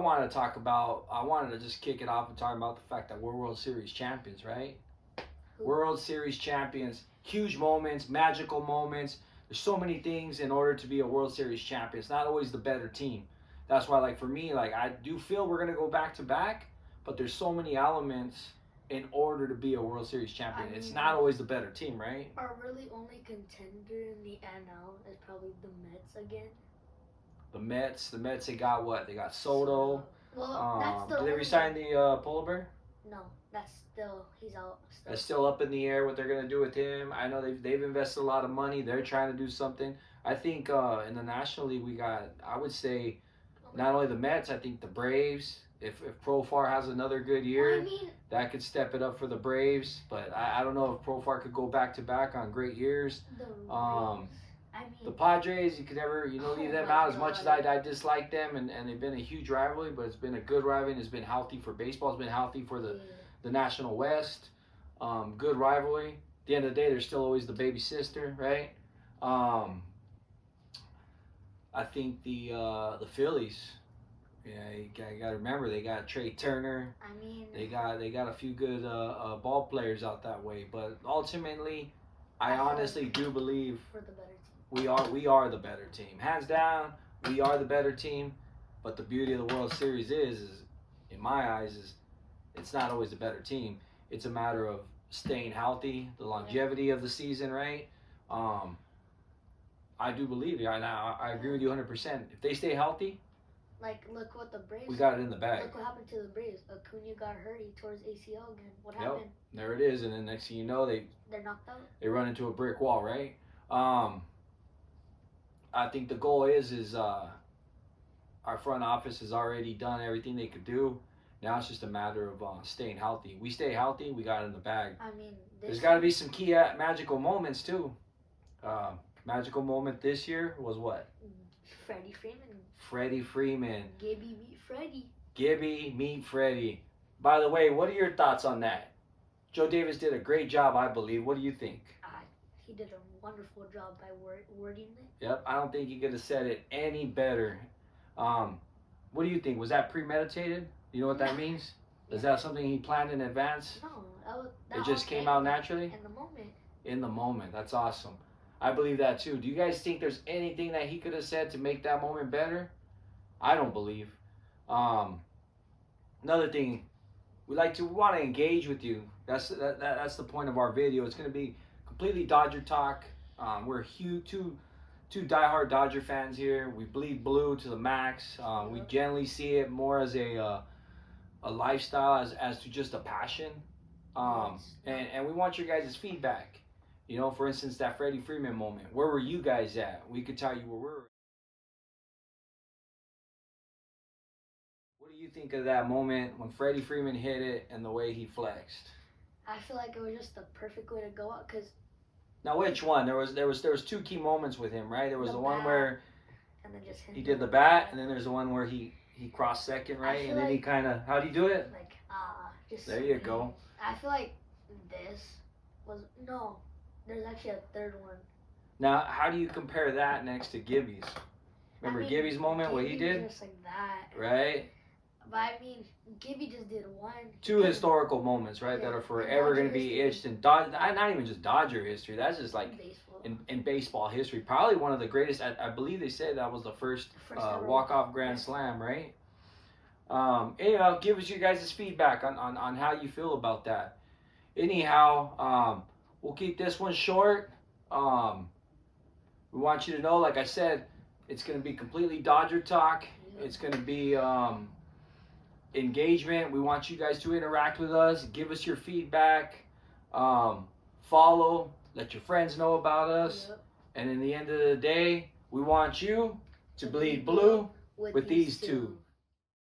wanted to just kick it off and talk about the fact that we're World Series champions, right? World Series champions, huge moments, magical moments. There's so many things in order to be a World Series champion. It's not always the better team. That's why, like for me, like I do feel we're gonna go back to back, but there's so many elements in order to be a World Series champion. It's not always the better team, right? Our really only contender in the NL is probably the Mets again. The Mets, they got what? They got Soto. Well, that's the did they only- resign the Polar Bear? No, that's still he's out. It's still up in the air what they're gonna do with him. I know they've invested a lot of money. They're trying to do something. I think in the National League we got, I would say, not only the Mets. I think the Braves. If Profar has another good year, that could step it up for the Braves. But I don't know if Profar could go back to back on great years. The Padres, you could never leave them out. As much as I dislike them, and they've been a huge rivalry, but it's been a good rivalry. And it's been healthy for baseball. It's been healthy for the National West. Good rivalry. At the end of the day, they're still always the baby sister, right? I think the Phillies. Yeah, you got to remember they got Trey Turner. They got a few good ball players out that way, but ultimately, I honestly do believe for the better team. We are the better team, hands down. We are the better team, but the beauty of the World Series is in my eyes, is it's not always the better team. It's a matter of staying healthy, the longevity of the season, right? I do believe you. I agree with you 100%. If they stay healthy. Like, look what the Braves... We got it in the bag. Look what happened to the Braves. Acuna got hurt. He tore his ACL again. What happened? There it is. And then next thing you know, they're knocked out. They run into a brick wall, right? I think the goal is our front office has already done everything they could do. Now it's just a matter of staying healthy. We stay healthy, we got it in the bag. There's got to be some key magical moments, too. Magical moment this year was what? Freddie Freeman. Gibby meet Freddie. Gibby meet Freddie. By the way, what are your thoughts on that? Joe Davis did a great job, I believe. What do you think? He did a wonderful job by wording it. Yep, I don't think he could have said it any better. What do you think? Was that premeditated? You know what that means? Is that something he planned in advance? No, it just came out naturally? In the moment. In the moment. That's awesome. I believe that too. Do you guys think there's anything that he could have said to make that moment better? I don't believe. Another thing, we want to engage with you. That's the point of our video. It's going to be completely Dodger talk. We're two diehard Dodger fans here. We bleed blue to the max. We generally see it more as a lifestyle as to just a passion. And we want your guys' feedback. For instance, that Freddie Freeman moment. Where were you guys at? We could tell you where we were. What do you think of that moment when Freddie Freeman hit it and the way he flexed? I feel like it was just the perfect way to go out, because... Now, which one? There was two key moments with him, right? There was the one where and then just he did the bat, and then there's the one where he crossed second, right? And then he kind of... How'd he do it? Just... There you go. I feel like this was... No. There's actually a third one. Now, how do you compare that next to Gibby's? Remember Gibby's moment, what he did? Just like that. Right? But Gibby just did one. Two historical moments, right, that are forever going to be etched in not even just Dodger history. That's just like in baseball history. Probably one of the greatest. I believe they said that was the first walk-off grand slam, right? Anyhow, give us your guys' feedback on how you feel about that. Anyhow, we'll keep this one short. We want you to know, like I said, it's going to be completely Dodger talk. It's going to be engagement. We want you guys to interact with us. Give us your feedback. Follow. Let your friends know about us. Yep. And in the end of the day, we want you to bleed blue with these two.